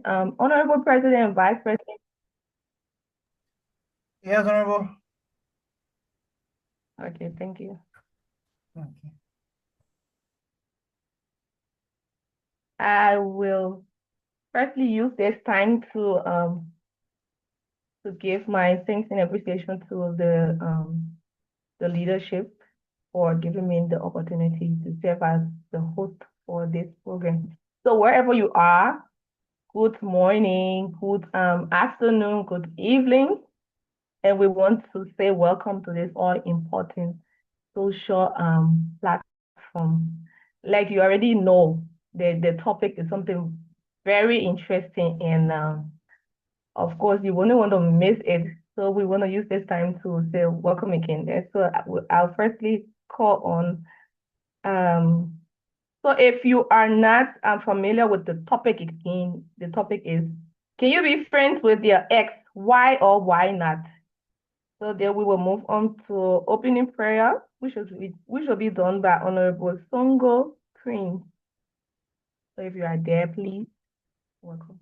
President, Honorable President and Vice President. Yes, Honorable. Okay, thank you. Okay. I will firstly use this time to give my thanks and appreciation to the leadership for giving me the opportunity to serve as the host for this program. So wherever you are, good morning, good afternoon, good evening, and we want to say welcome to this all important social platform. Like you already know, the topic is something very interesting, and of course you wouldn't want to miss it. So we want to use this time to say welcome again. And so I'll firstly call on so if you are not familiar with the topic again, the topic is, can you be friends with your ex? Why or why not? So then we will move on to opening prayer, which will be done by Honorable Songo Prince. So if you are there, please, welcome.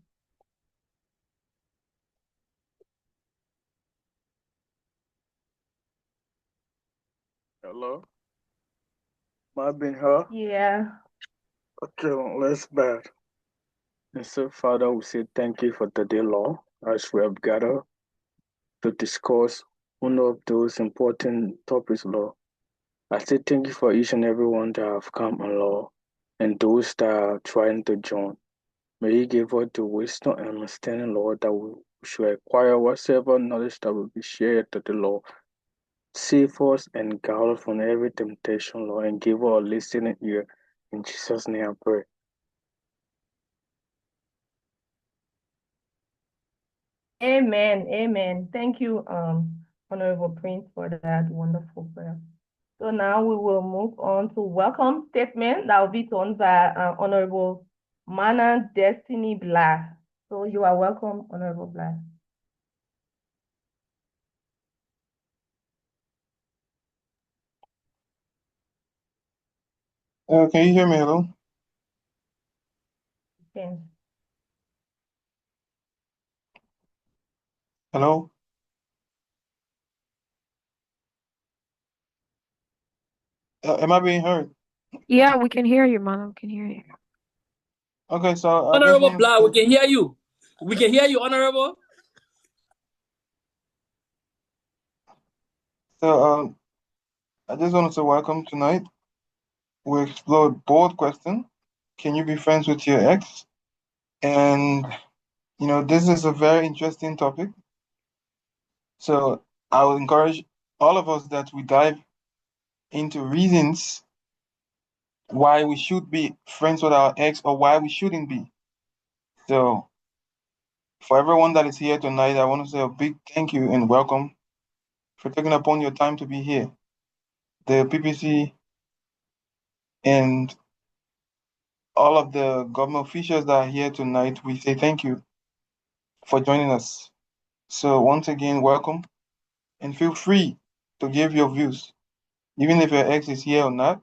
Hello? Am I being heard? Yeah. Okay, let's start. And so, Father, we say thank you for today, Lord, as we have gathered to discuss one of those important topics, Lord. I say thank you for each and every one that have come, Lord, and those that are trying to join. May you give us the wisdom and understanding, Lord, that we should acquire whatsoever knowledge that will be shared to the Lord. Save us and guard us from every temptation, Lord, and give us a listening ear. In Jesus' name I pray. Amen. Amen. Thank you, Honorable Prince, for that wonderful prayer. So now we will move on to welcome statement that will be done by Honorable Mana Destiny Black. So you are welcome, Honorable Black. Can you hear me? Hello? Yes. Hello? Am I being heard? Yeah, we can hear you, man. We can hear you. Okay, so I just Honorable want Blah, we can hear you. We can hear you, Honorable. so I just wanted to welcome tonight. We explored both questions. Can you be friends with your ex? And this is a very interesting topic. So I would encourage all of us that we dive into reasons why we should be friends with our ex or why we shouldn't be. So for everyone that is here tonight, I want to say a big thank you and welcome for taking upon your time to be here. The PPC and all of the government officials that are here tonight, we say thank you for joining us. So once again, welcome and feel free to give your views. Even if your ex is here or not,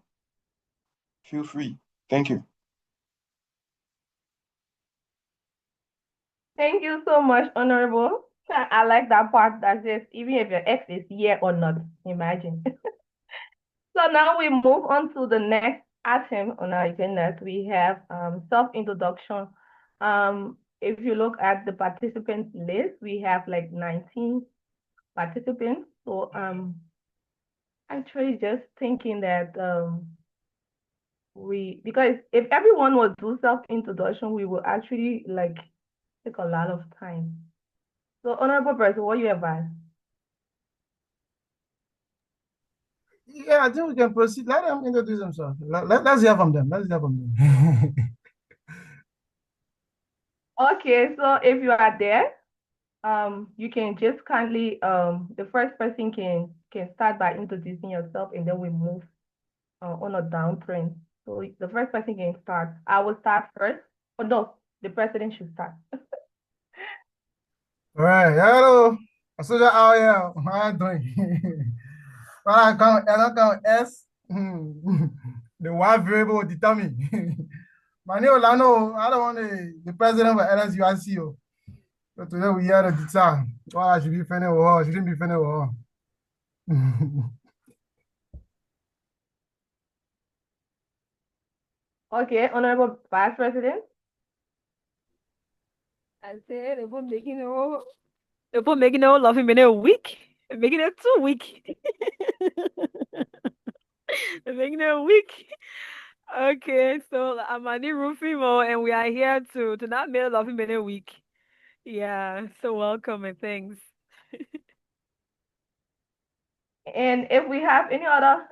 feel free. Thank you. Thank you so much, Honorable. I like that part that says even if your ex is here or not, imagine. So now we move on to the next item on our agenda. We have self-introduction. If you look at the participants list, we have like 19 participants. So actually just thinking that because if everyone would do self-introduction, we will actually like take a lot of time. So Honorable Person, what you advise? Yeah, I think we can proceed. Let them introduce themselves. Let's hear from them. Let's hear from them. Okay, so if you are there, you can just kindly the first person can start by introducing yourself, and then we move on a down trend. So the first person can start. I will start first. Oh no, the president should start. All right. Hello. Soldier, how are you? How are you doing? When I come S, the Y variable will determine. My name Lano. I don't want the president of LSUIC. So today we are at the time. Well, I should be finished with her. She didn't be finished with her. Okay, Honorable Vice President. I said if we're making no love him in a week, making it 2 week. Making it a week. Okay, so I'm Annie Rufimo, and we are here to not make love him in a week. Yeah, so welcome and thanks. And if we have any other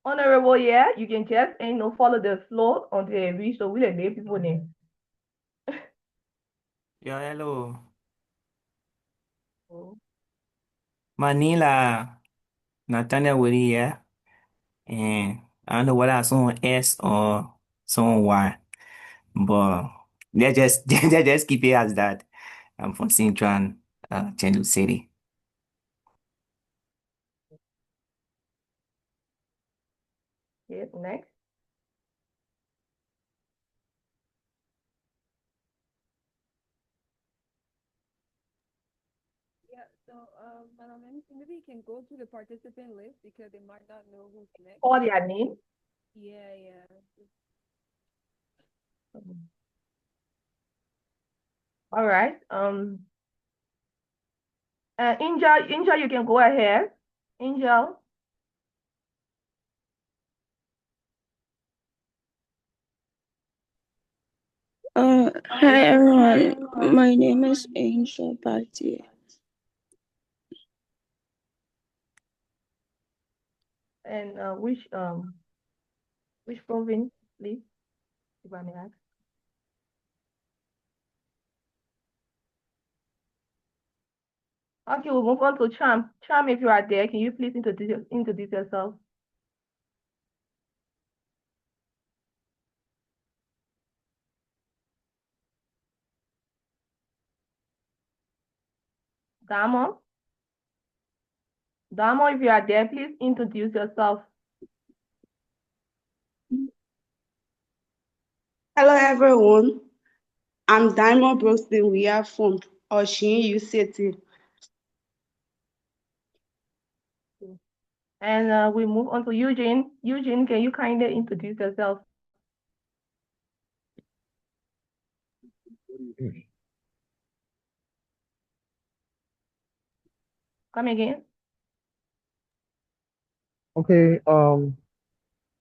honorable here, you can just follow the flow until we reach the will and people name. Yeah, hello. Oh. Manila, Nathaniel Woody here. And I don't know whether it's on S or some Y, but they just they just keep it as that. I'm from Central Chendu City. Yes, next. Yeah, so Madam, maybe you can go to the participant list because they might not know who's next. Call their name. Yeah. All right. Angel, you can go ahead. Angel. Hi everyone, my name is Angel Bati. And which province, please, if I may ask? Okay, we'll move on to Charm. Charm, if you are there, can you please introduce yourself? Damo? Damo, if you are there, please introduce yourself. Hello everyone, I'm Diamond Brookston. We are from Oshin U City. And we move on to Eugene. Eugene, can you kindly introduce yourself? Come again. Okay,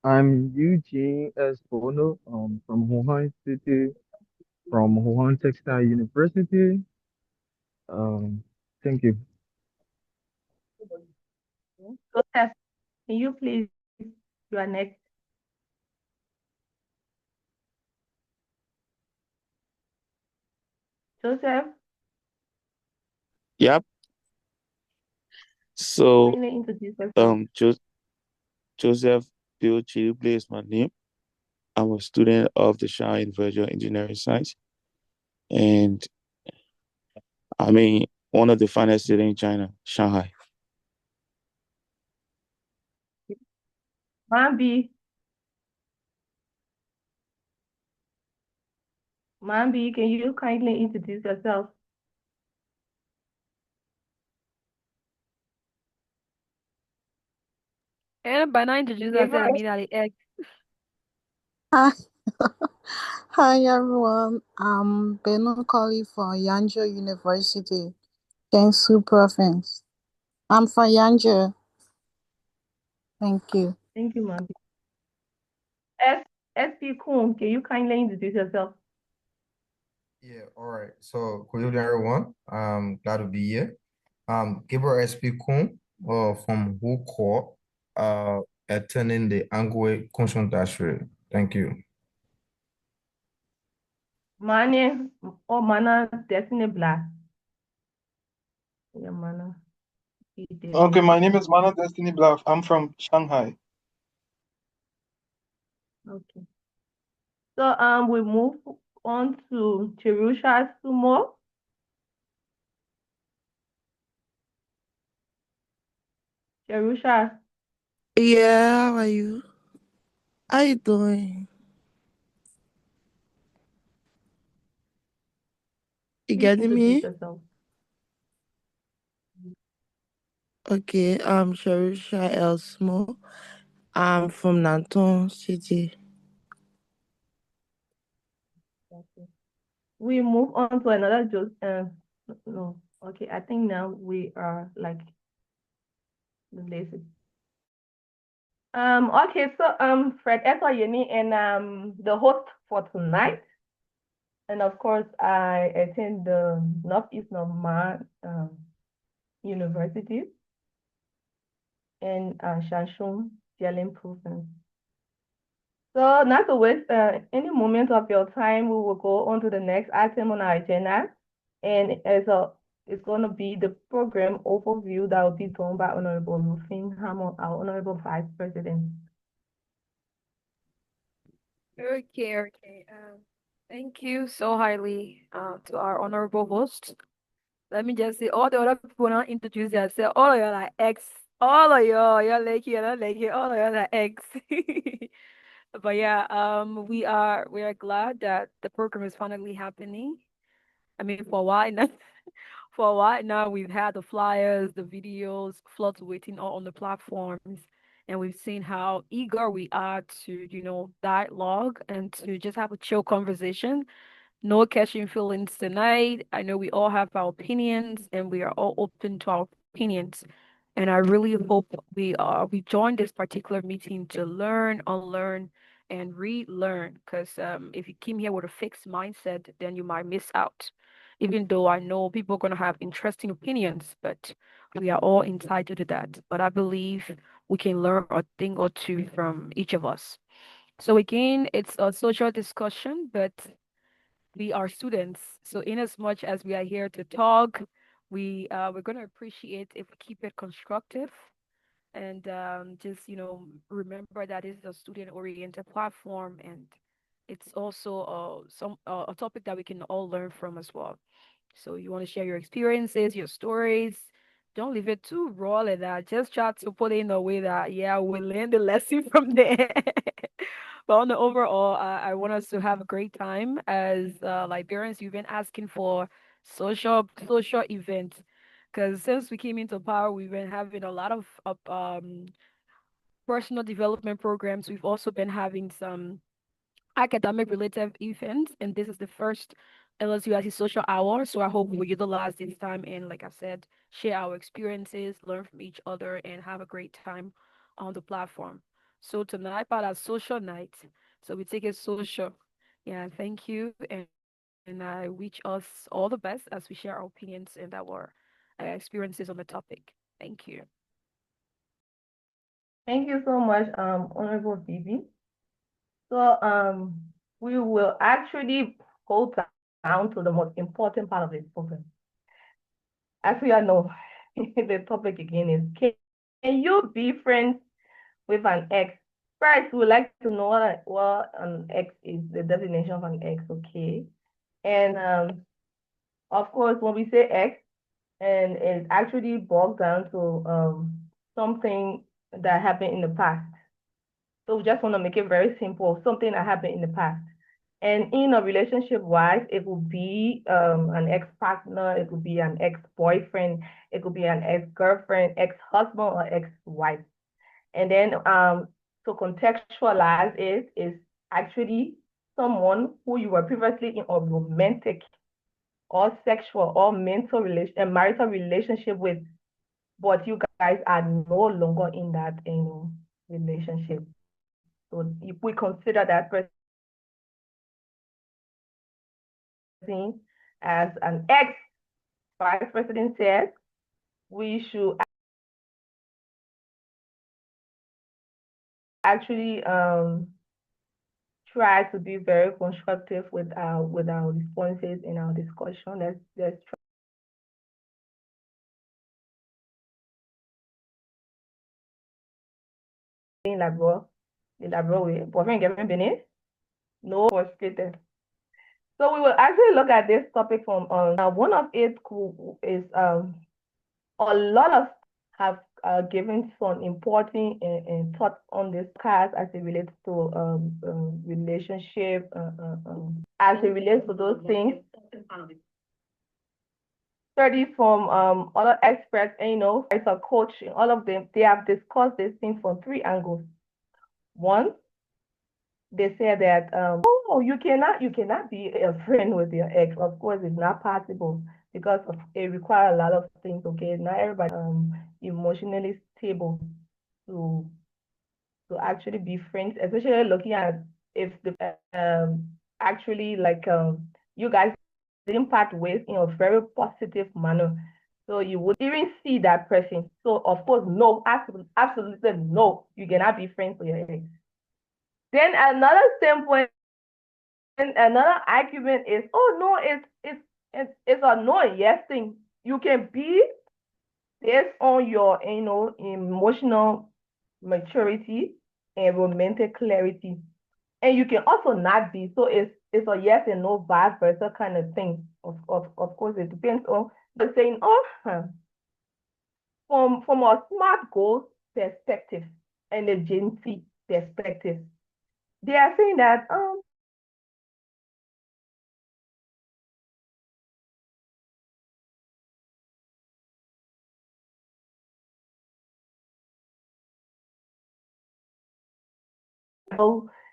I'm Eugene S. Bono, from Wuhan City, from Wuhan Textile University. Thank you. Joseph, can you please, you are next. Joseph, Yep. So, kindly introduce yourself. Joseph Bill Chiduble is my name. I'm a student of the Shanghai University of Engineering Science, and I'm in one of the finest cities in China, Shanghai. Mambi, can you kindly introduce yourself? And by now introduce Give yourself us immediately. Hi, hi everyone. I'm Beno Colley from Yangzhou University, Jiangsu Province. I'm from Yangzhou. Thank you. Thank you, Mambi. SP Kun, can you kindly introduce yourself? Yeah, all right. So good evening, everyone. Glad to be here. Gabriel SP Kun, from Wuko, attending the Angwe Consultation. Thank you. Mane or Mana Destiny Black. Yeah, Mana. Okay, my name is Mana Destiny Bluff. I'm from Shanghai. Okay. So we move on to Cherusha Sumo. Cherusha, Yeah, how are you? How you doing? You Please getting introduce me? yourself. Okay, I'm Sharisha Elsmo. I'm from Nanton City. Okay. We move on to another joke. No, okay. I think now we are like lazy. Okay. So Fred Etoyeni and the host for tonight, and of course I attend the Northeast Norman University in Shanshun, Jialin province. So not to waste any moment of your time, we will go on to the next item on our agenda. And it's going to be the program overview that will be done by Honorable Rufin Hammond, our Honorable Vice President. Okay. Thank you so highly to our honorable host. Let me just say, all the other people now introduce themselves. All of y'all are ex. All of y'all, you're not like it. All of y'all are ex. But yeah, we are glad that the program is finally happening. I mean, for a while now, for a while now, we've had the flyers, the videos fluctuating all on the platforms, and we've seen how eager we are to, dialogue and to just have a chill conversation. No catching feelings tonight. I know we all have our opinions and we are all open to our opinions. And I really hope we join this particular meeting to learn, unlearn, and relearn. Because if you came here with a fixed mindset, then you might miss out. Even though I know people are gonna have interesting opinions, but we are all entitled to that. But I believe we can learn a thing or two from each of us. So again, it's a social discussion, but we are students. So in as much as we are here to talk, we're gonna appreciate if we keep it constructive and just remember that this is a student-oriented platform and it's also a topic that we can all learn from as well. So you want to share your experiences, your stories. Don't leave it too raw like that. Just try to put it in a way that, yeah, we learn the lesson from there. But on the overall, I want us to have a great time as Liberians. You've been asking for social events because since we came into power, we've been having a lot of personal development programs. We've also been having some academic related events, and this is the first LSUIC social hour. So I hope we utilize this time and, like I said, share our experiences, learn from each other, and have a great time on the platform. So tonight, about our social night. So we take it social. Yeah, thank you, and I wish us all the best as we share our opinions and our experiences on the topic. Thank you. Thank you so much, Honorable Phoebe. So we will actually go down to the most important part of this program. As we all know, the topic again is can you be friends with an ex? First, we would like to know what an ex is, the definition of an ex, okay? And of course, when we say ex, and it actually boils down to something that happened in the past. So we just want to make it very simple, something that happened in the past. And in a relationship wise, it will be an ex-partner, it could be an ex-boyfriend, it could be an ex-girlfriend, ex-husband, or ex-wife. And then to contextualize it is actually someone who you were previously in a romantic or sexual or mental marital relationship with, but you guys are no longer in that relationship. So if we consider that person as an ex, Vice President said, we should actually try to be very constructive with our responses in our discussion. Let's try. No frustrated. So we will actually look at this topic from one of it is a lot of have given some important thoughts on this class as it relates to relationship, as it relates to those things. studies from other experts, and it's a coach, all of them, they have discussed this thing from three angles. One, they say that oh, you cannot be a friend with your ex. Of course, it's not possible because it requires a lot of things. Okay, not everybody emotionally stable to actually be friends, especially looking at if the actually like you guys didn't part ways in a very positive manner. So you would even see that person. So of course, no, absolutely no, you cannot be friends with your ex. Then another standpoint, another argument is, oh no, it's a no and yes thing. You can be based on your emotional maturity and romantic clarity. And you can also not be. So it's a yes and no vice versa kind of thing. Of course, it depends on the saying, oh, from a smart goals perspective and a Gen Z perspective, they are saying that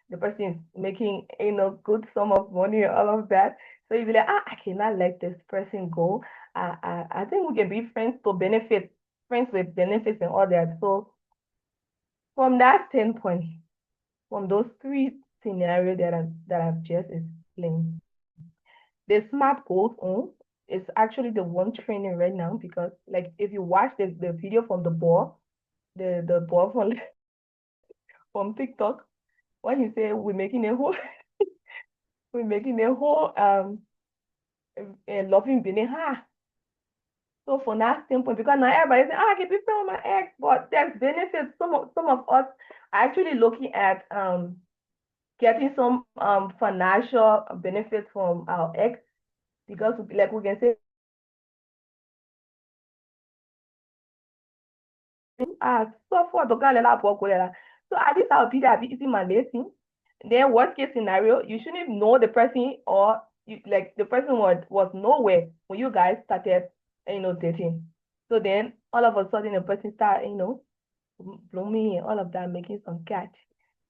the person is making good sum of money and all of that. So you be like, I cannot let this person go. I think we can be friends to benefit, friends with benefits and all that. So from that standpoint, from those three scenarios that I've just explained, the smart goals on is actually the one training right now because like if you watch the video from the ball, the ball from TikTok, when you say we're making a whole loving being ha. So from that standpoint, because now everybody say, I can be friends with my ex, but there's benefits. Some of us are actually looking at getting some financial benefits from our ex because like we can say so for the girl so at least I'll be there, be easy my lesson. Then worst case scenario, you shouldn't know the person or like the person was nowhere when you guys started dating. So then all of a sudden the person start blooming and all of that, making some catch.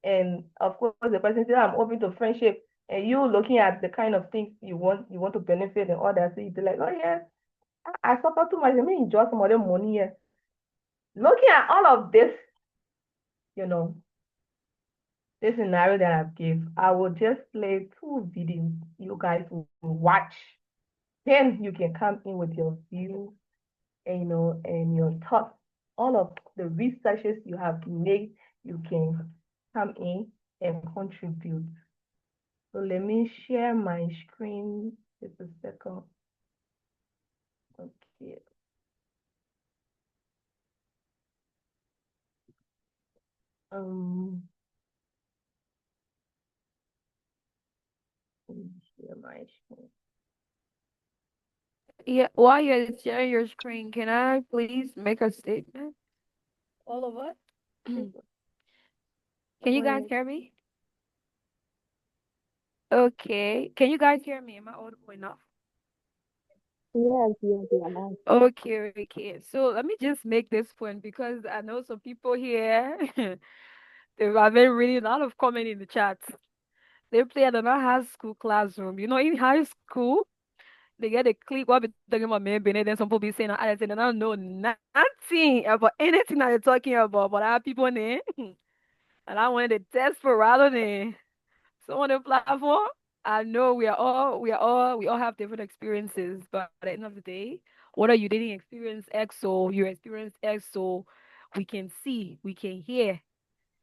And of course the person said I'm open to friendship, and you looking at the kind of things you want to benefit and all that. So you be like, oh yeah, I suffer too much. Let me enjoy some other money here. Looking at all of this, you know, this scenario that I've gave, I will just play two videos you guys will watch. Then you can come in with your views and and your thoughts. All of the researches you have made, you can come in and contribute. So let me share my screen. Just a second. Okay. Um, let me share my screen. Yeah, while you're sharing your screen, can I please make a statement? All of us? Can you guys hear me? Okay. Can you guys hear me? Am I audible enough? Yes, yes, yeah. Okay, okay. So let me just make this point because I know some people here they've been reading a lot of comment in the chat. They play at a high school classroom. You know, in high school, they get a clip what be talking about maybe and then some people be saying I said I don't know nothing about anything that you're talking about, but I have people there and I wanted to desperado there. So on the platform, I know we all have different experiences, but at the end of the day, whether you didn't experience X or you experienced X, so we can see, we can hear.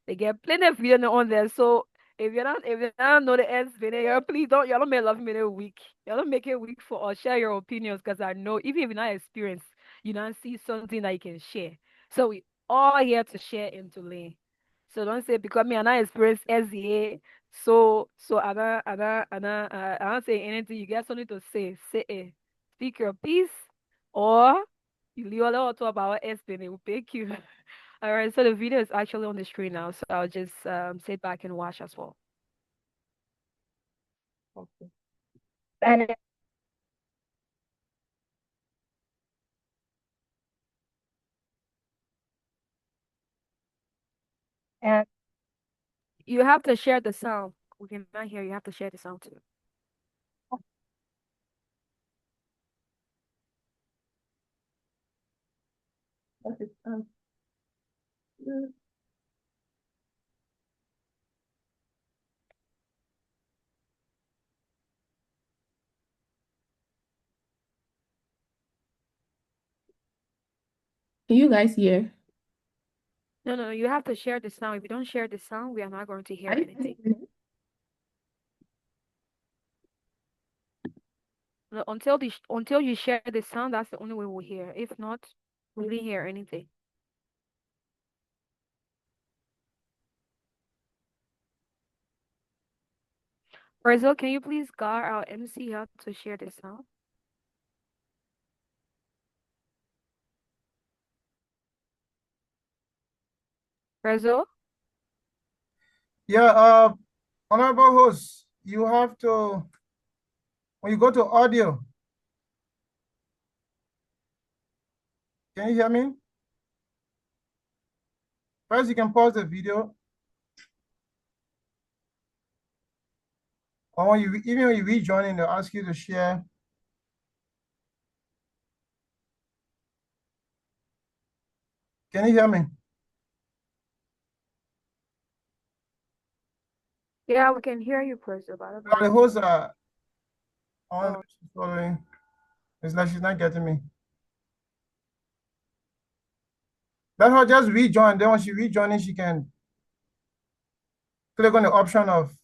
They get plenty of video on there. So if you don't know the S video, please y'all don't make love me weak. Y'all don't make it weak for us. Share your opinions because I know even if you're not experienced, you don't see something that you can share. So we all here to share and to learn. So don't say because me and I experienced SDA. So I don't say anything. You get something to say. Say it. Speak your piece, or you leave all the talk about S. It will pick you. All right, so the video is actually on the screen now, so I'll just sit back and watch as well. Okay. And And you have to share the sound. We cannot hear. You have to share the sound too. What is Can you guys hear? No, no, no. You have to share the sound. If you don't share the sound, we are not going to hear Are you anything. listening? No, until you share the sound, that's the only way we'll hear. If not, we didn't hear anything. Brazil, can you please guide our MC how to share the sound? Brazil? Yeah, honorable host, you have to, when you go to audio, can you hear me? First, you can pause the video, or when even when you rejoin, they'll ask you to share. Can you hear me? Yeah, we can hear you, Brazil, but I don't know The why host she's on oh, following. It's like she's not getting me. Let her just rejoin. Then when she rejoins, she can click on the option of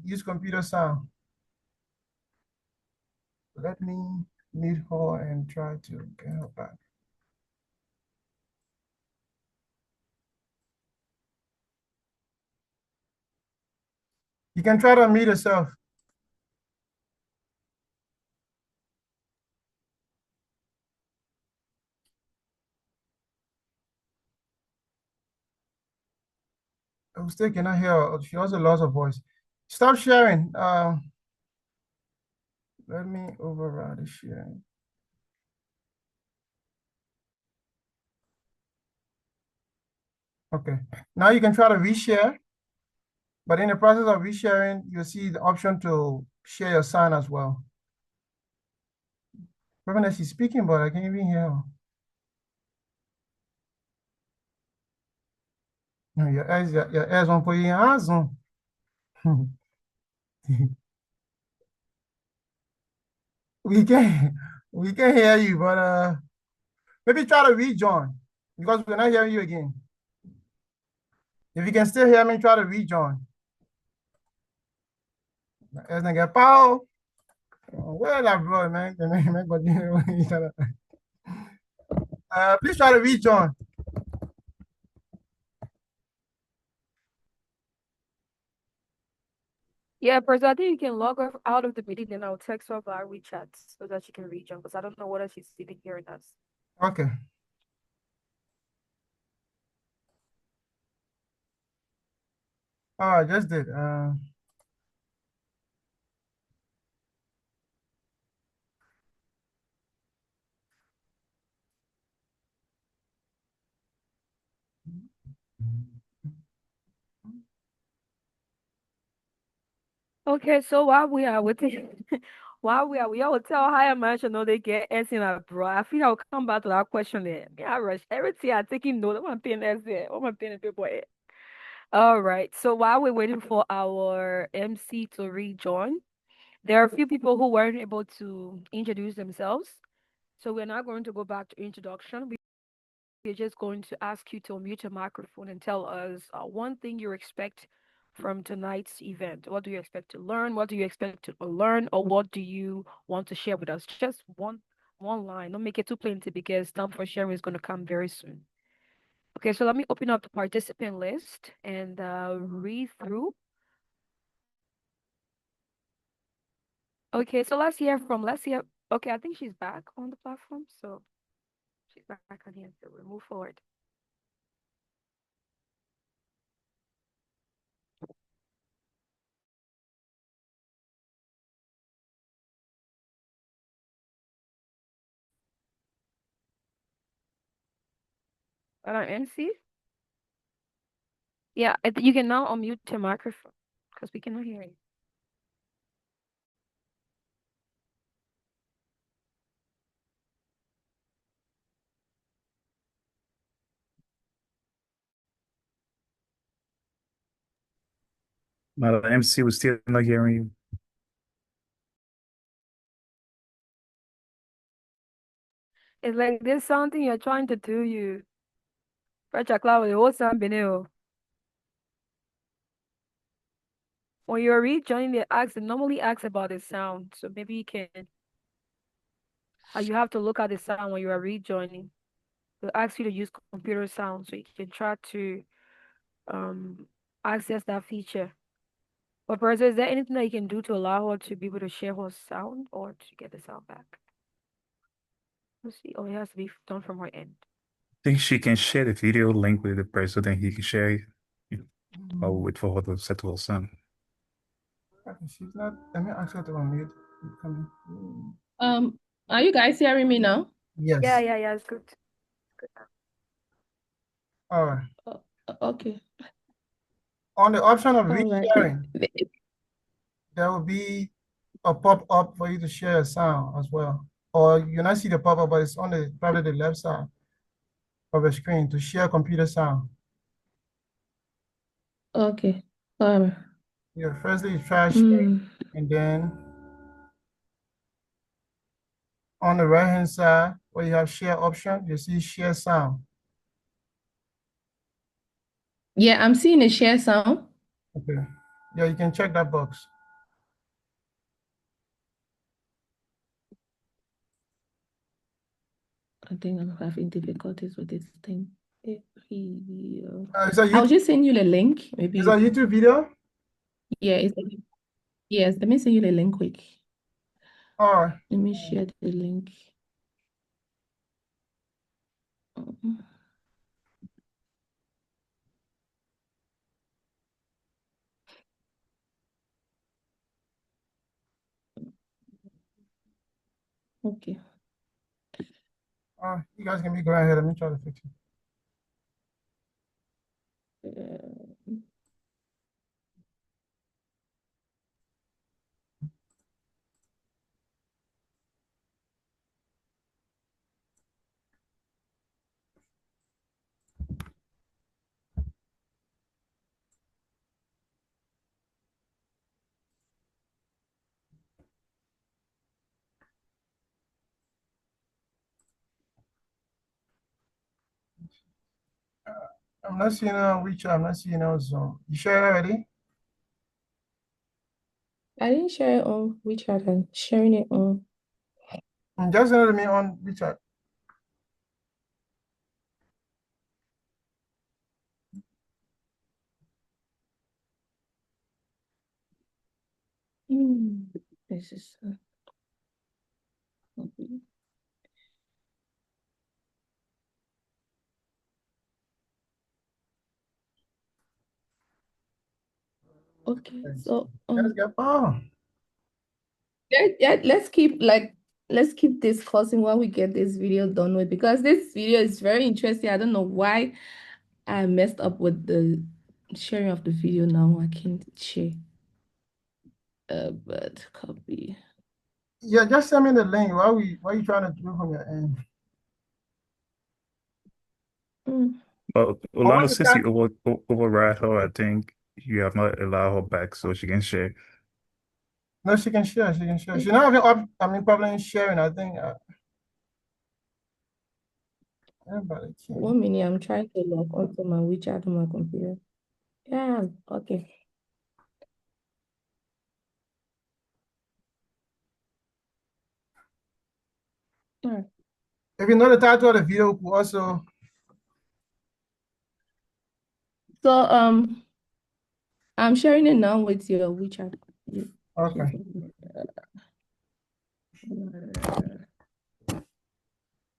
use computer sound. Let me meet her and try to get her back. You can try to meet yourself. I still cannot hear her. She also lost her voice. Stop sharing. Let me override the sharing. Okay. Now you can try to reshare, but in the process of resharing, you'll see the option to share your sound as well. Remember that she's speaking, but I can't even hear her. No, your eyes won't put you in eyes on. We can we can hear you, but maybe try to rejoin because we're not hearing you again. If you can still hear me, try to rejoin. As nigga Paul, where that bro, man? Please try to rejoin. yeah, Brazil, I think you can log off out of the meeting, then I'll text her via WeChat so that she can rejoin because I don't know whether she's even hearing us. Okay. Oh, I just did. Okay, so while we are waiting, we all tell higher management know they get S in a bro. I think I'll come back to that question there. Me, I rush everything I taking note. I'm paying S there. What am I paying people at? All right. So while we're waiting for our MC to rejoin, there are a few people who weren't able to introduce themselves. So we're not going to go back to introduction. We're just going to ask you to unmute your microphone and tell us one thing you expect from tonight's event. What do you expect to learn? What do you expect to learn? Or what do you want to share with us? Just one line. Don't make it too plenty because time for sharing is going to come very soon. Okay, so let me open up the participant list and read through. Okay, so let's hear. Okay, I think she's back on the platform. So she's back on here. So we'll move forward. MC? Yeah, you can now unmute your microphone because we cannot hear you. Madam MC, we're still not hearing you. It's like there's something you're trying to do. You Fetch a cloud with the whole sound beneath. When you're rejoining the ask, it normally asks about the sound. So maybe you can, you have to look at the sound when you are rejoining. It'll ask you to use computer sound so you can try to um access that feature. But Percy, is there anything that you can do to allow her to be able to share her sound or to get the sound back? Let's see. Oh, it has to be done from her end. I think she can share the video link with the person, then he can share it. I'll wait for her to settle her son. She's not. Let me ask her to unmute. Are you guys hearing me now? Yes. Yeah, it's good. All right. Okay. On the option of All right. resharing, there will be a pop-up for you to share a sound as well. Or you not see the pop-up, but it's on the probably the left side of the screen to share computer sound. Okay. Yeah, firstly you try sharing, and then on the right-hand side where you have share option, you see share sound. Yeah, I'm seeing a share sound. Okay. Yeah, you can check that box. I think I'm having difficulties with this thing. Is that I'll YouTube? just send you the link. Maybe Is that YouTube video? yeah, yes, let me send you the link quick. All right. Let me share the link. Okay. You guys can be going ahead. Let me try to fix it. I'm not seeing it on WeChat. I'm not seeing it on Zoom. You share it already? I didn't share it on WeChat. I'm sharing it on. Just send it to me on WeChat. This is okay. Okay, so let's keep discussing while we get this video done with, because this video is very interesting. I don't know why I messed up with the sharing of the video. Now I can't share. But copy. Yeah, just send me the link. Why are you trying to do from your end? But when Orlando, you since start- you override her, I think you have not allowed her back so she can share. No, she can share. She can share. She's not having problem in sharing. I think. Everybody can. 1 minute, I'm trying to log onto my WeChat on my computer. Yeah, okay. All right. If you know the title of the video, we also. So I'm sharing it now with your WeChat. Okay.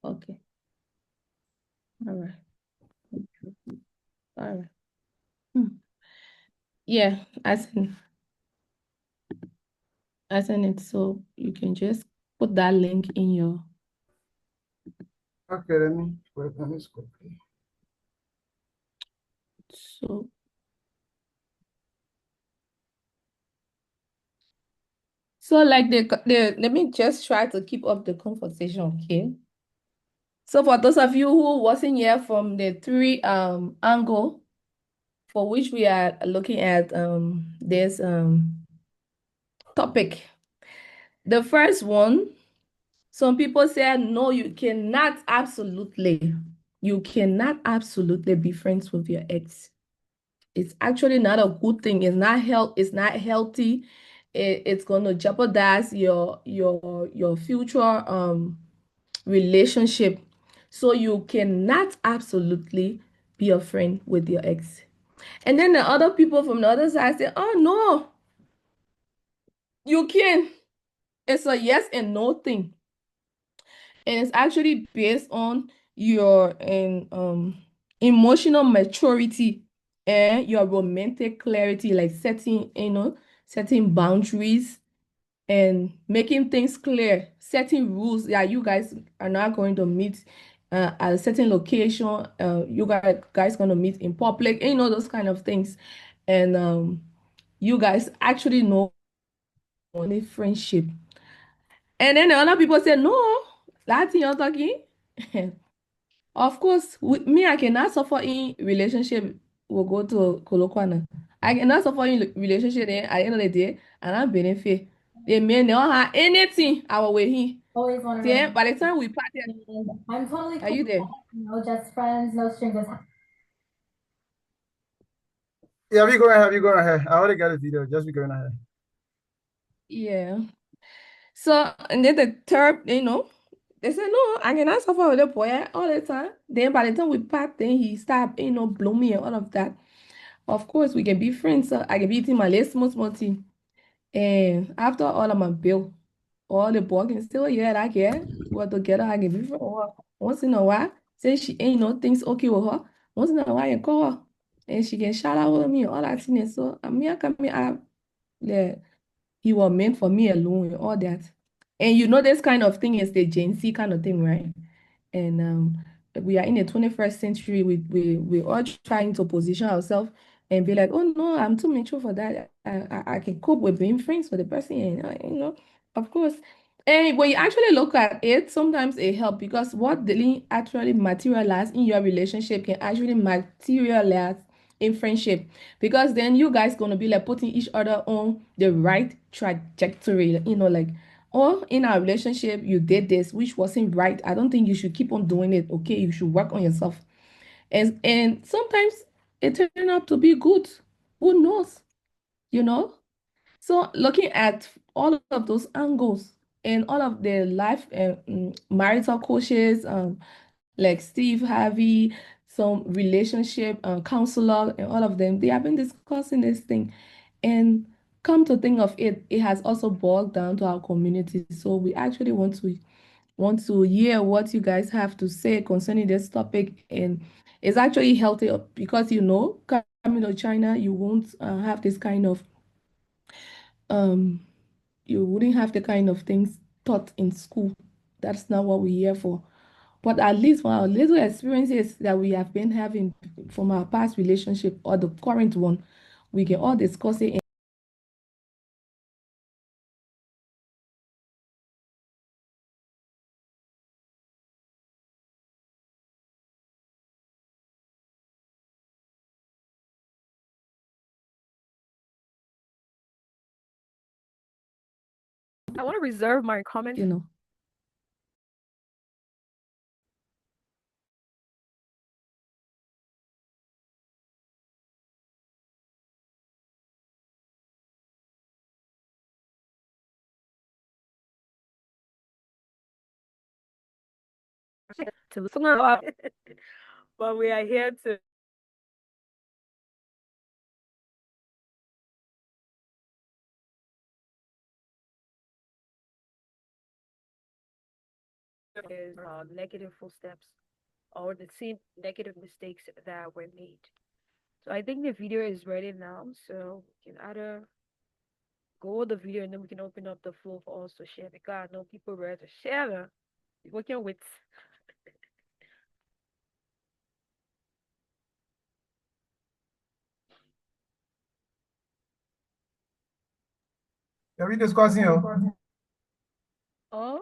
Okay. All right. All right. Yeah, I sent it, so you can just put that link in your. Okay, let me wait on this quickly. So So like let me just try to keep up the conversation, okay? So for those of you who wasn't here from the three angle for which we are looking at this topic. The first one, some people say no, you cannot absolutely be friends with your ex. It's actually not a good thing. It's not healthy. It's gonna jeopardize your future relationship. So you cannot absolutely be a friend with your ex. And then the other people from the other side say, oh no, you can. It's a yes and no thing. And it's actually based on your emotional maturity and your romantic clarity, like setting boundaries and making things clear, setting rules that you guys are not going to meet at a certain location. You guys going to meet in public, those kind of things. And you guys actually know only friendship. And then the other people say, no, that's you're talking. Of course, me, I cannot suffer in relationship. We'll go to Kolokwana. I cannot suffer in relationship then at the end of the day, and I benefit. The men they don't have anything our way here. Always want to Then by the time we parted, I'm totally are cool you with there? that. Just friends, no strings attached. Yeah, we go ahead. We go ahead. I already got a video. Just be going ahead. Yeah. So and then the third, they say no, I cannot suffer with the boy all the time. Then by the time we part, then he start, blooming and all of that. Of course, we can be friends. So I can be eating my last small tea. And after all of my bill, all the boy can say, oh yeah, I get. We're together, I can be friends. Or once in a while, say she ain't no things okay with her. Once in a while, I call her. And she can shout out with me, all that thing. So I come here, yeah, he was meant for me alone and all that. And this kind of thing is the Gen Z kind of thing, right? And we are in the 21st century. We all trying to position ourselves and be like, oh no, I'm too mature for that. I can cope with being friends with the person, and of course. And when you actually look at it, sometimes it helps because what didn't actually materialize in your relationship can actually materialize in friendship, because then you guys gonna be like putting each other on the right trajectory, like, or in our relationship, you did this, which wasn't right. I don't think you should keep on doing it. Okay, you should work on yourself. And sometimes it turned out to be good. Who knows? You know? So looking at all of those angles and all of the life marital coaches, like Steve Harvey, some relationship counselor, and all of them, they have been discussing this thing. And come to think of it, it has also boiled down to our community. So we actually want to hear what you guys have to say concerning this topic. And it's actually healthy because coming to China, you won't have this kind of you wouldn't have the kind of things taught in school. That's not what we're here for. But at least from our little experiences that we have been having from our past relationship or the current one, we can all discuss it. I want to reserve my comments. To listen about, but we are here to is negative footsteps or the same negative mistakes that were made. So I think the video is ready now. So we can either go with the video and then we can open up the floor for us to share, because I know people ready to share them. People can wait. Are we discussing? Oh,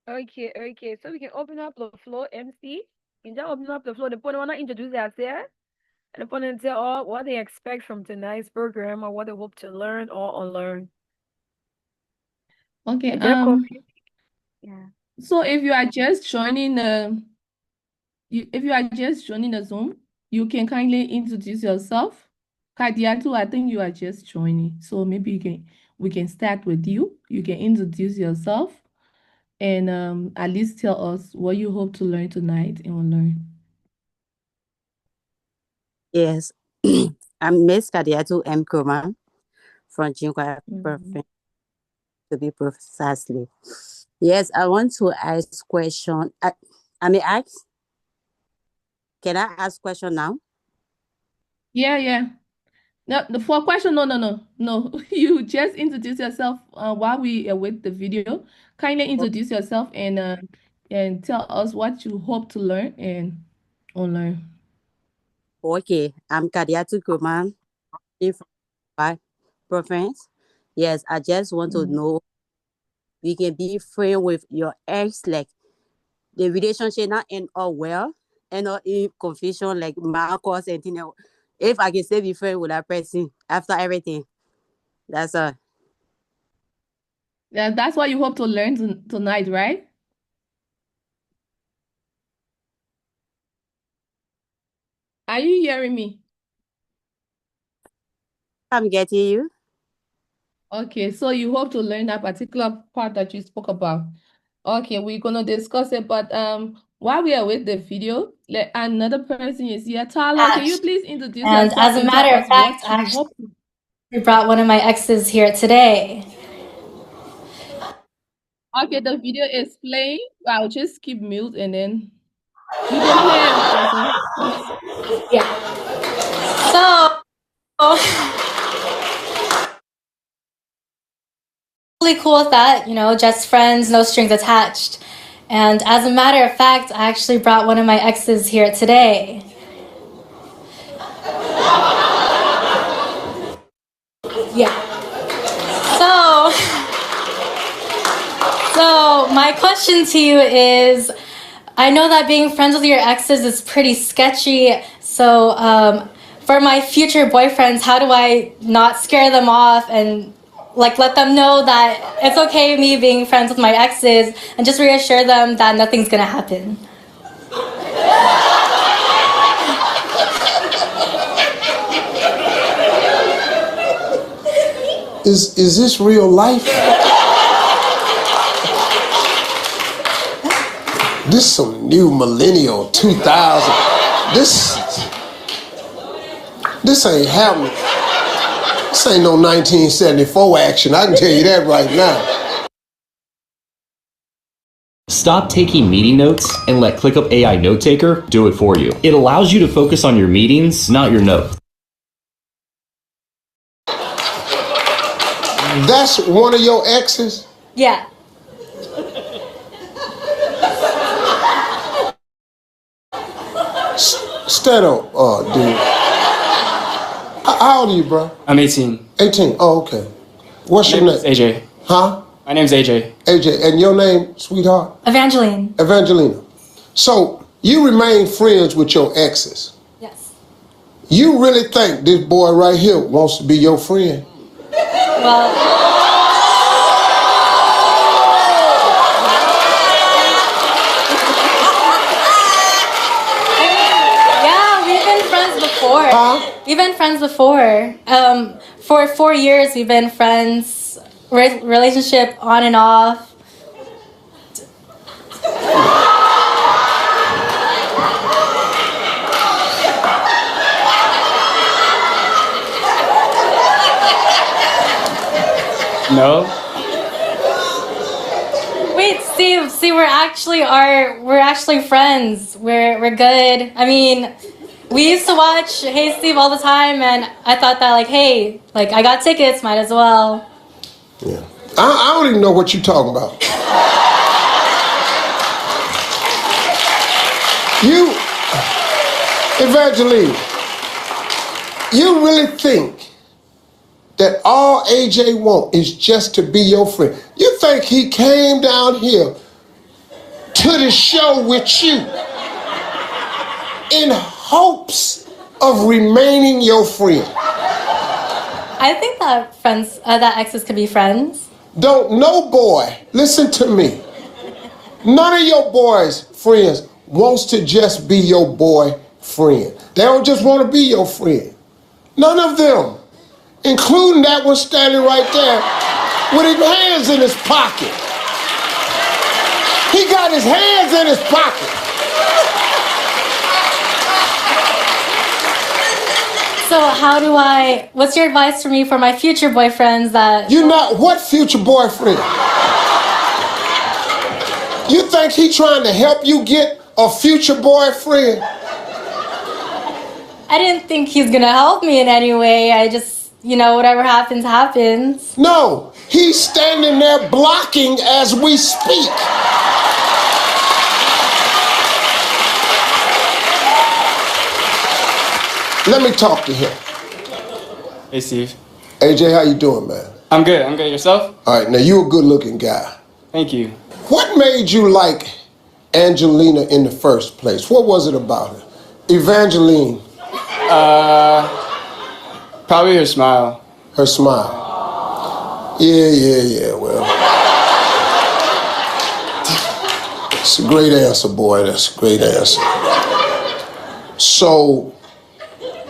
okay, okay. So we can open up the floor, MC. Can you open up the floor? The point wanna introduce ourselves and the point and tell all what they expect from tonight's program or what they hope to learn or unlearn. Okay. And just confused. Yeah. So if you are just joining the Zoom, you can kindly introduce yourself. Kadiatu, I think you are just joining. So maybe we can start with you. You can introduce yourself and at least tell us what you hope to learn tonight and unlearn. Yes, I'm Miss Kadiatu M. Kurman from Jingwa Perfect, to be precisely. Yes, I want to ask question. I may ask. Can I ask question now? Yeah. No, for question, no. You just introduce yourself while we await the video. Kindly introduce yourself and tell us what you hope to learn and unlearn. Okay, I'm Kadiatu Kurman from Province. Yes, I just want to know we can be friends with your ex, like the relationship not end up well, end up in confusion, like Marcos and Tina. If I can still be friends with that person after everything, that's all. Yeah, that's what you hope to learn tonight, right? Are you hearing me? I'm getting you. Okay, so you hope to learn that particular part that you spoke about. Okay, we're gonna discuss it, but while we are with the video, another person is here. Tyler, can you please introduce And yourself as a and tell matter of us fact, what you actually, hope? I brought one of my exes here today. Okay, the video is playing. I'll just keep mute and then you can play it also, please. Yeah. So, really cool with that, just friends, no strings attached. And as a matter of fact, I actually brought one of my exes here today. Yeah. So my question to you is, I know that being friends with your exes is pretty sketchy. So for my future boyfriends, how do I not scare them off and let them know that it's okay me being friends with my exes and just reassure them that nothing's gonna happen? Is this real life? This some new millennial 2000. This ain't happening. This ain't no 1974 action. I can tell you that right now. Stop taking meeting notes and let ClickUp AI Note Taker do it for you. It allows you to focus on your meetings, not your notes. That's one of your exes? Yeah. Stedo, dude. How old are you, bro? I'm 18. 18. Oh, okay. What's your name? AJ. Huh? My name's AJ. AJ. And your name, sweetheart? Evangeline. Evangelina. So you remain friends with your exes? Yes. You really think this boy right here wants to be your friend? Well, we've been friends before. For 4 years, we've been friends. Relationship on and off. No. Wait, Steve. See, we're actually friends. We're good. I mean, we used to watch Hey Steve all the time, and I thought that hey, I got tickets, might as well. Yeah. I don't even know what you're talking about. You, Evangeline, you really think that all AJ want is just to be your friend. You think he came down here to the show with you in hopes of remaining your friend? I think that that exes could be friends. Don't no boy, listen to me. None of your boys' friends wants to just be your boyfriend. They don't just want to be your friend. None of them, including that one standing right there with his hands in his pocket. He got his hands in his pocket. So what's your advice for me for my future boyfriends that... What future boyfriend? You think he trying to help you get a future boyfriend? I didn't think he's gonna help me in any way. I just, whatever happens, happens. No, he's standing there blocking as we speak. Let me talk to him. Hey, Steve. AJ, how you doing, man? I'm good. I'm good. Yourself? All right, now you a good-looking guy. Thank you. What made you like Angelina in the first place? What was it about her? Evangeline. Probably her smile. Her smile. Yeah, well. It's a great answer, boy. That's a great answer. So,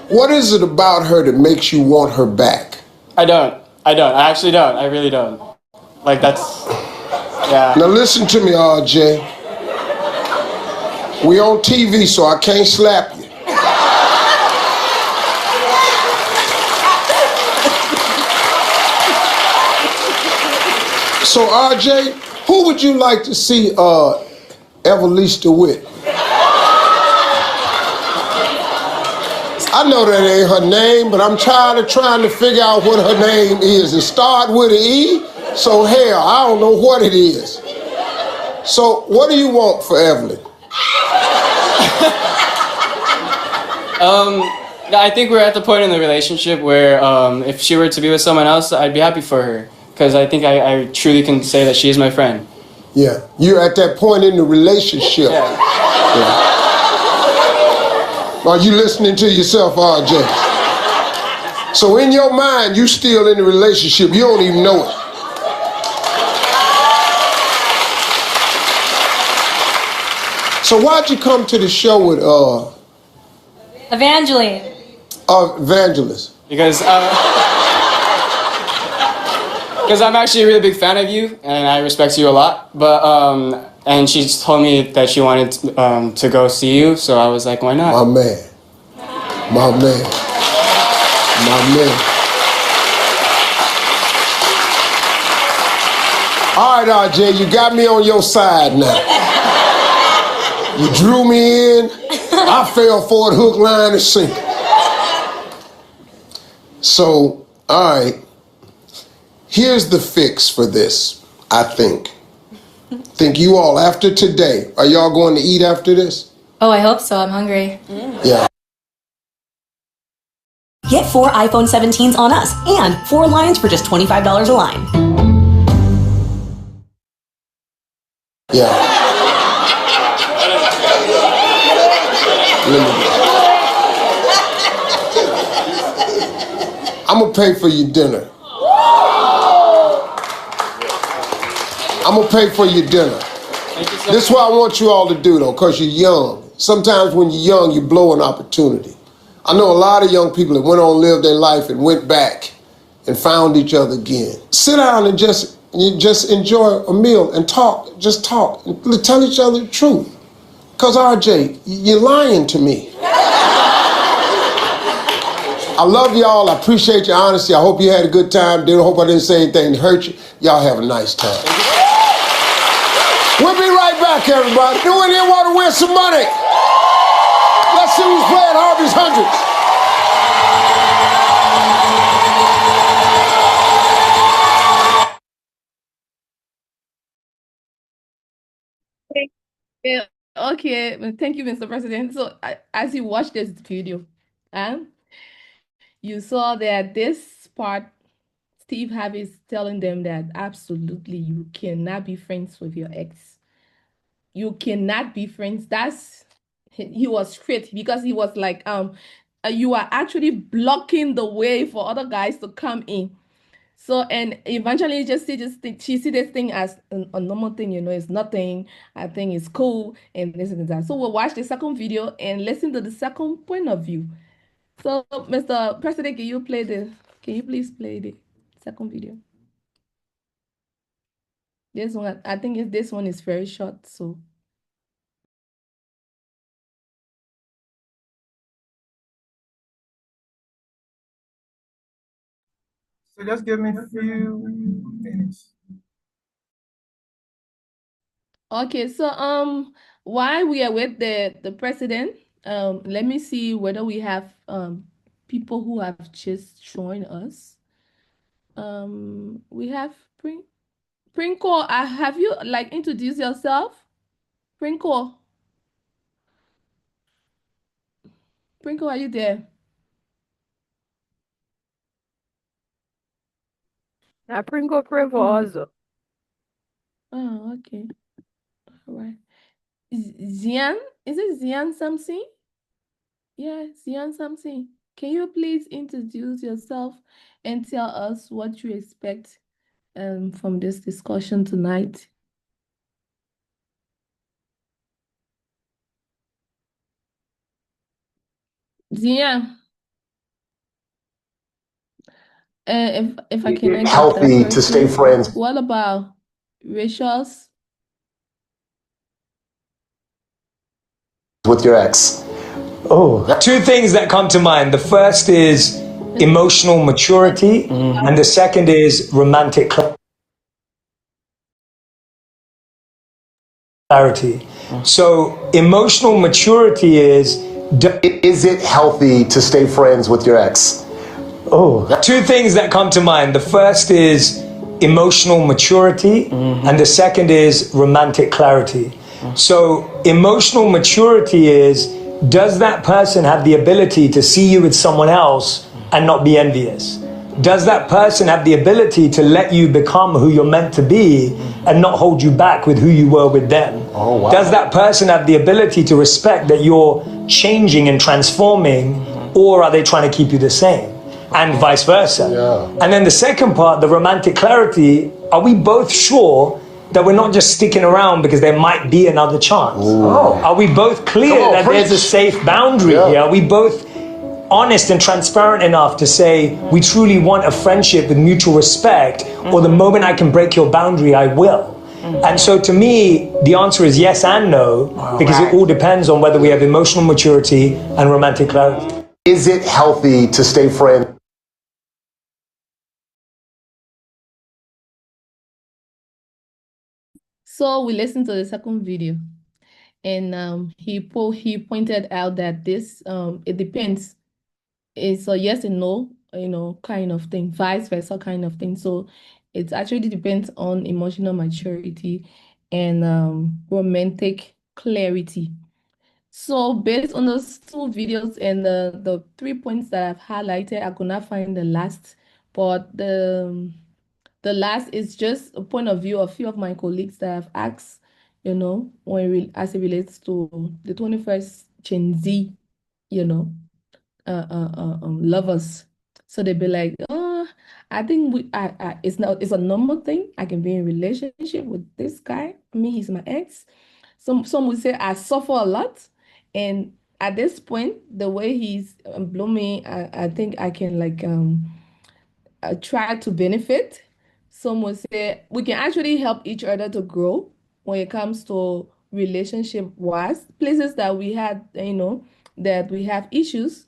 what is it about her that makes you want her back? I don't. I actually don't. I really don't. Like, that's... Yeah. Now listen to me, RJ. We on TV, so I can't slap you. So RJ, who would you like to see Evalista with? I know that ain't her name, but I'm trying to figure out what her name is. It start with an E, so hell, I don't know what it is. So what do you want for Evelyn? I think we're at the point in the relationship where if she were to be with someone else, I'd be happy for her. Because I think I truly can say that she is my friend. Yeah, you're at that point in the relationship. Yeah. Are you listening to yourself, RJ? So in your mind, you still in the relationship. You don't even know it. So why'd you come to the show with Evangeline? Evangelist. Because I'm actually a really big fan of you, and I respect you a lot. But and she told me that she wanted to go see you, so I was like, why not? My man. All right, RJ, you got me on your side now. You drew me in. I fell for it, hook, line, and sinker. So, all right. Here's the fix for this, I think. Think you all, after today, are y'all going to eat after this? Oh, I hope so. I'm hungry. Yeah. Get 4 iPhone 17s on us and 4 lines for just $25 a line. Yeah. I'm gonna pay for your dinner. This is what I want you all to do, though, because you're young. Sometimes when you're young, you blow an opportunity. I know a lot of young people that went on, lived their life, and went back and found each other again. Sit down and just enjoy a meal and talk. Just talk. And tell each other the truth. Because, RJ, you're lying to me. I love y'all. I appreciate your honesty. I hope you had a good time. Hope I didn't say anything to hurt you. Y'all have a nice time. We'll be right back, everybody. Do anyone want to win some money? Let's see who's playing Harvey's Hundreds. Yeah, okay, thank you, Mr. President. So, as you watch this video, you saw that this part Steve Harvey's telling them that absolutely you cannot be friends with your ex. You cannot be friends. He was straight because he was like, you are actually blocking the way for other guys to come in. So, and eventually just she see this thing as a normal thing, it's nothing. I think it's cool and this and that. So we'll watch the second video and listen to the second point of view. So, Mr. President, can you please play the second video? This one, I think this one is very short, so. So just give me a few minutes. Okay, so while we are with the president, let me see whether we have people who have just joined us. We have Prinko. Have you like introduced yourself? Prinko, are you there? I Prinko pray for us. Oh, okay. All right. Zian, is it Zian something? Yeah, Zian something. Can you please introduce yourself and tell us what you expect from this discussion tonight? Zian, if I cannot get Healthy that to stay person, friends what about Rachel's? with your ex. Oh, two things that come to mind. The first is emotional maturity, and the second is romantic clarity. So, emotional maturity is it healthy to stay friends with your ex? Oh, two things that come to mind. The first is emotional maturity, and the second is romantic clarity. So, emotional maturity is, does that person have the ability to see you with someone else and not be envious? Does that person have the ability to let you become who you're meant to be and not hold you back with who you were with them? Oh, wow. Does that person have the ability to respect that you're changing and transforming, or are they trying to keep you the same? And vice versa. Yeah. And then the second part, the romantic clarity, are we both sure that we're not just sticking around because there might be another chance? Are we both clear that there's a safe boundary here? Are we both honest and transparent enough to say we truly want a friendship with mutual respect, or the moment I can break your boundary, I will? And so to me, the answer is yes and no, because it all depends on whether we have emotional maturity and romantic clarity. Is it healthy to stay friends? So we listened to the second video, and he pointed out that this it depends. It's a yes and no, kind of thing, vice versa kind of thing. So it actually depends on emotional maturity and romantic clarity. So based on those two videos and the 3 points that I've highlighted, I could not find the last, but the last is just a point of view of a few of my colleagues that have asked, as it relates to the 21st Gen Z, you know, lovers. So they'd be like, oh, I think it's a normal thing. I can be in a relationship with this guy. I mean, he's my ex. Some would say I suffer a lot, and at this point, the way he's blooming, I think I can try to benefit. Some would say we can actually help each other to grow when it comes to relationship wise places that we had, that we have issues.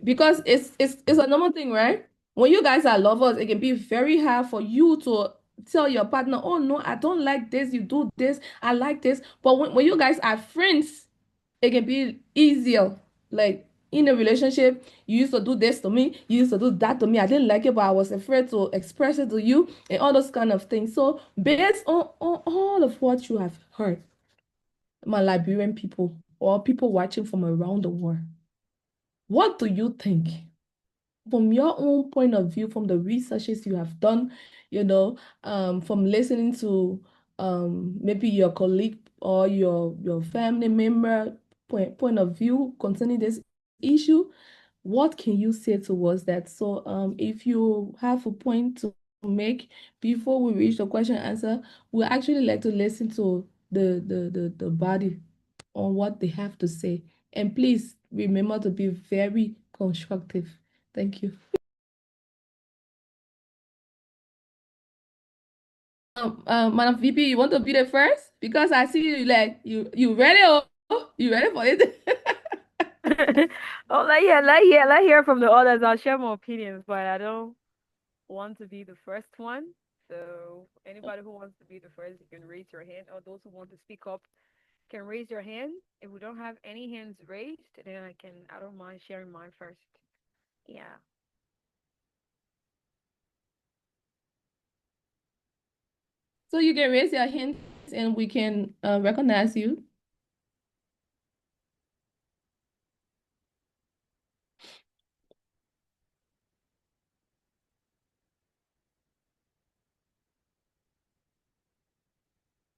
Because it's a normal thing, right? When you guys are lovers, it can be very hard for you to tell your partner, oh no, I don't like this, you do this, I like this. But when you guys are friends, it can be easier. Like in a relationship, you used to do this to me, you used to do that to me. I didn't like it, but I was afraid to express it to you, and all those kind of things. So based on all of what you have heard, my Liberian people or people watching from around the world, what do you think? from your own point of view, from the researches you have done, from listening to maybe your colleague or your family member point of view concerning this issue, what can you say towards that? So if you have a point to make before we reach the question answer, we actually like to listen to the body on what they have to say. And please remember to be very constructive. Thank you. Madam VP, you want to be the first? Because I see you like you ready? Oh, you ready for it? Oh, let hear from the others. I'll share my opinions, but I don't want to be the first one. So anybody who wants to be the first, you can raise your hand, or those who want to speak up can raise your hand. If we don't have any hands raised, then I don't mind sharing mine first. Yeah. So you can raise your hands and we can recognize you.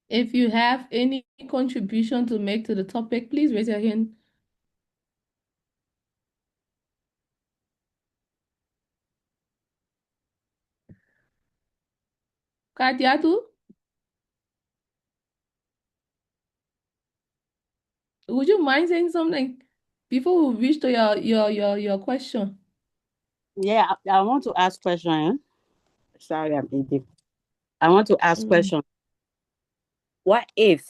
If you have any contribution to make to the topic, please raise your hand. Katiatu, would you mind saying something before we reach to your question? Yeah, I want to ask question. Sorry, I'm eating. I want to ask question. What if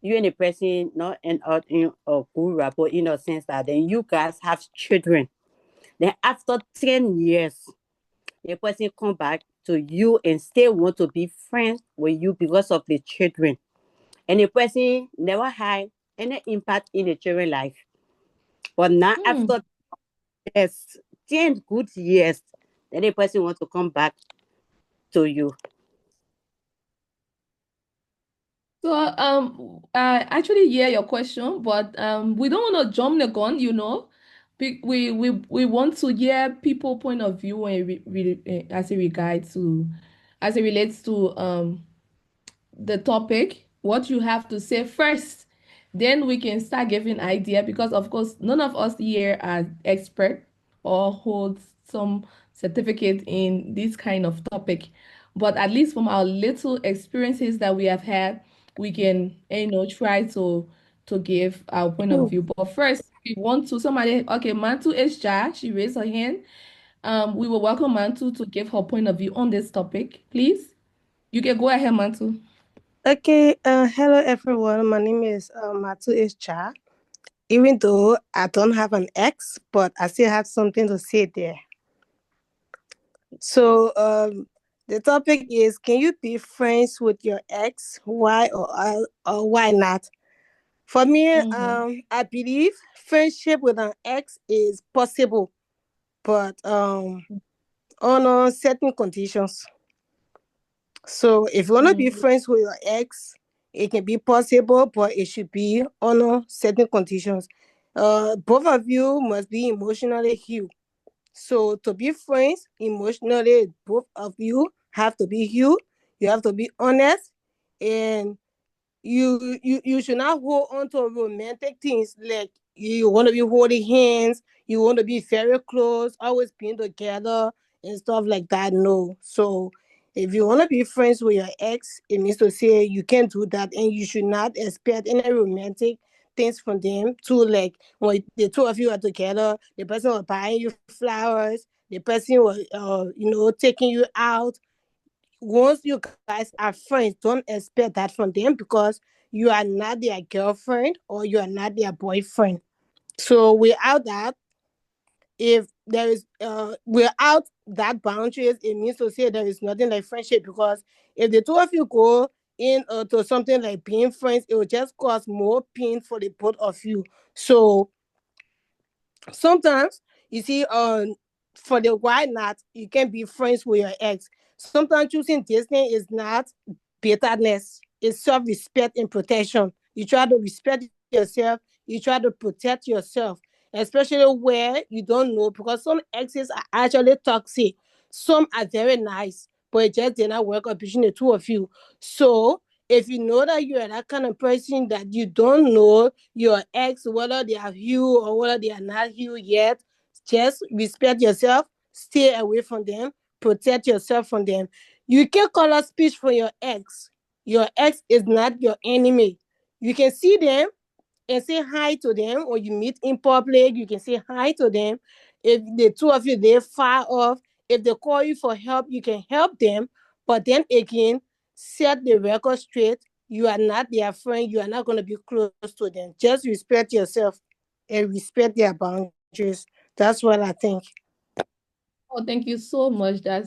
you and a person not end up in a good rapport in a sense that then you guys have children. Then after 10 years, the person come back to you and still want to be friends with you because of the children. And the person never had any impact in the children's life. But now after 10 good years, then the person wants to come back to you. So I actually hear your question, but we don't want to jump the gun, We want to hear people point of view when as it relates to the topic, what you have to say first. Then we can start giving idea because of course none of us here are expert or hold some certificate in this kind of topic. But at least from our little experiences that we have had, we can try to give our point of view. But first, we want to somebody, okay, Mantu is she raised her hand. We will welcome Mantu to give her point of view on this topic. Please, you can go ahead, Mantu. Okay, hello everyone. My name is Matu Ischa. Even though I don't have an ex, but I still have something to say there. So the topic is: can you be friends with your ex? Why or why not? For me, I believe friendship with an ex is possible, but on certain conditions. So if you want to be friends with your ex, it can be possible, but it should be under certain conditions. Both of you must be emotionally healed. So to be friends emotionally, both of you have to be healed. You have to be honest, and you should not hold on to romantic things like you want to be holding hands, you want to be very close, always being together and stuff like that. No. So if you want to be friends with your ex, it means to say you can't do that, and you should not expect any romantic things from them too. Like when the two of you are together, the person will buy you flowers, the person will taking you out. Once you guys are friends, don't expect that from them because you are not their girlfriend or you are not their boyfriend. So without that, if there is without that boundaries, it means to say there is nothing like friendship, because if the two of you go in to something like being friends, it will just cause more pain for the both of you. So sometimes you see for the why not, you can be friends with your ex. Sometimes choosing distance is not bitterness, it's self-respect and protection. You try to respect yourself, you try to protect yourself. especially where you don't know, because some exes are actually toxic. Some are very nice, but it just did not work out between the two of you. So if you know that you are that kind of person that you don't know your ex, whether they are you or whether they are not you yet, just respect yourself, stay away from them, protect yourself from them. You can call a speech for your ex. Your ex is not your enemy. You can see them and say hi to them, or you meet in public, you can say hi to them. If the two of you they're far off, if they call you for help, you can help them. But then again, set the record straight. You are not their friend. You are not going to be close to them. Just respect yourself and respect their boundaries. That's what I think. Oh, thank you so much. That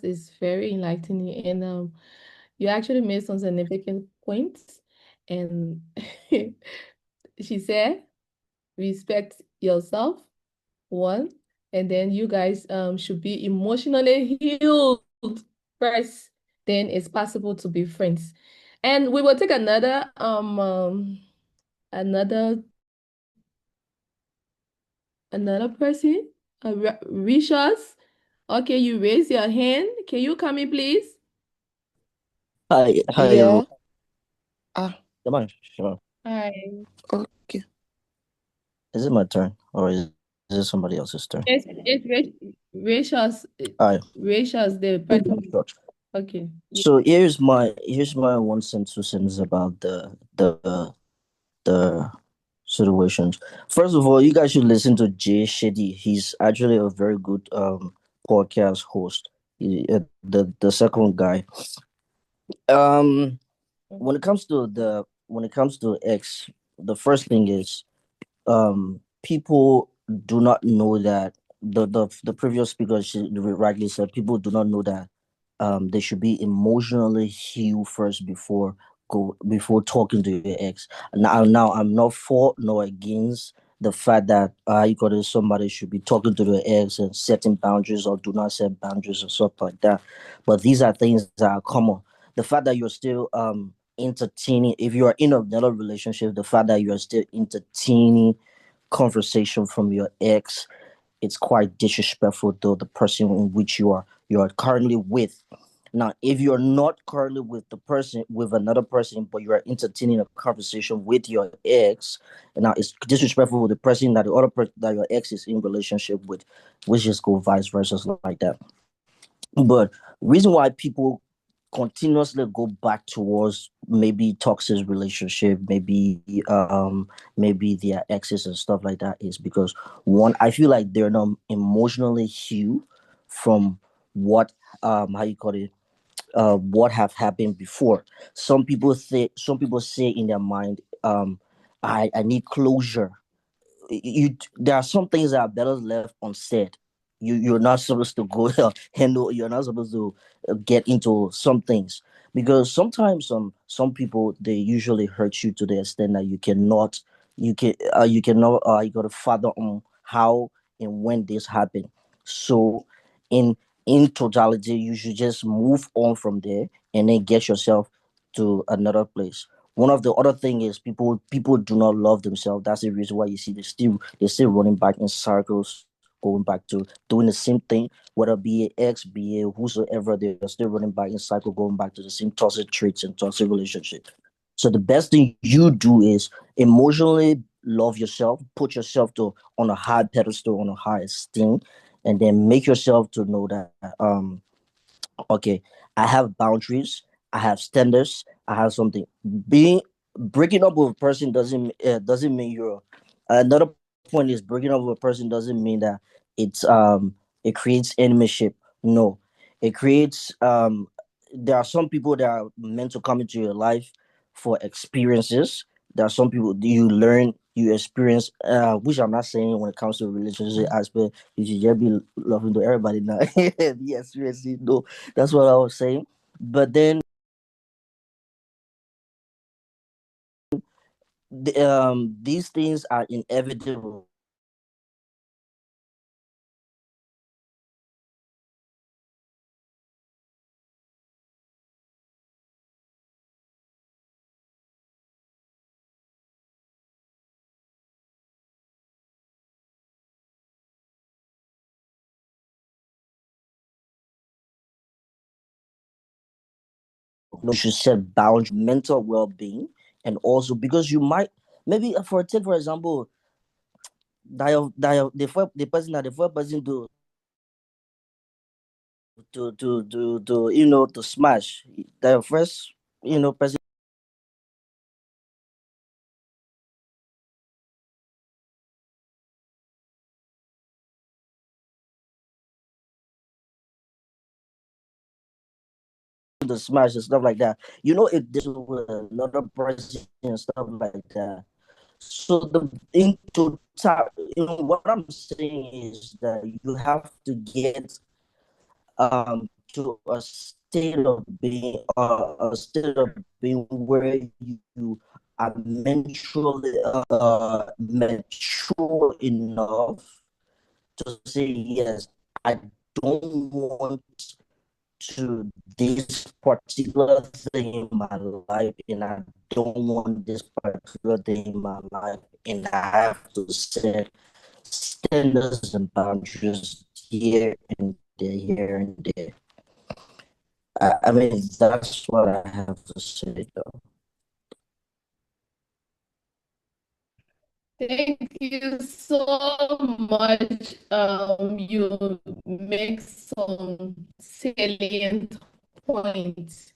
is very enlightening, and you actually made some significant points. And she said, respect yourself, one, and then you guys should be emotionally healed first. Then it's possible to be friends. And we will take another person, Rishas. Okay, you raise your hand. Can you come in, please? Hi, Yeah. everyone. Come on, sure. Hi. Okay. Is it my turn or is it somebody else's turn? It's Rishas. Hi. Rishas, the person. Sure. Okay. So here's my 1 cent, 2 cents about the situations. First of all, you guys should listen to Jay Shetty. He's actually a very good podcast host. The second guy. When it comes to X, the first thing is people do not know that the previous speaker rightly said people do not know that they should be emotionally healed first before talking to your ex. Now I'm not for nor against the fact that you got somebody should be talking to their ex and setting boundaries or do not set boundaries or stuff like that, but these are things that are common. The fact that you're still entertaining, if you are in another relationship, the fact that you are still entertaining conversation from your ex, it's quite disrespectful to the person in which you are currently with. Now, if you're not currently with another person, but you are entertaining a conversation with your ex, now it's disrespectful with the person that that your ex is in relationship with, which just go vice versa like that. But reason why people continuously go back towards maybe toxic relationship, maybe their exes and stuff like that is because one, I feel like they're not emotionally healed from what how you call it what have happened before. Some people say in their mind, I need closure. There are some things that are better left unsaid. You're not supposed to go handle. You're not supposed to get into some things because sometimes some people they usually hurt you to the extent that you cannot you got to father on how and when this happened. So in in totality, you should just move on from there and then get yourself to another place. One of the other thing is people do not love themselves. That's the reason why you see they're still running back in circles, going back to doing the same thing, whether be it ex, be it whosoever, they're still running back in cycle, going back to the same toxic traits and toxic relationship. So the best thing you do is emotionally love yourself, put yourself to on a high pedestal, on a high esteem, and then make yourself to know that okay, I have boundaries, I have standards, I have something. Being breaking up with a person doesn't mean you're. Another point is breaking up with a person doesn't mean that it creates enemyship. No, it creates there are some people that are meant to come into your life for experiences. There are some people you learn, you experience, which I'm not saying when it comes to relationship aspect, you should just be loving to everybody now. Yes, yes, no, that's what I was saying. But then these things are inevitable. You should set boundaries, mental well-being, and also because you might maybe for example, the person that the first person to smash the first person to smash and stuff like that. If this with another person and stuff like that. So the in total, what I'm saying is that you have to get to a state of being where you are mentally mature enough to say yes. I don't want to this particular thing in my life, and I don't want this particular thing in my life, and I have to set standards and boundaries here and there, here and there. I mean, that's what I have to say, though. Thank you so much. You make some salient points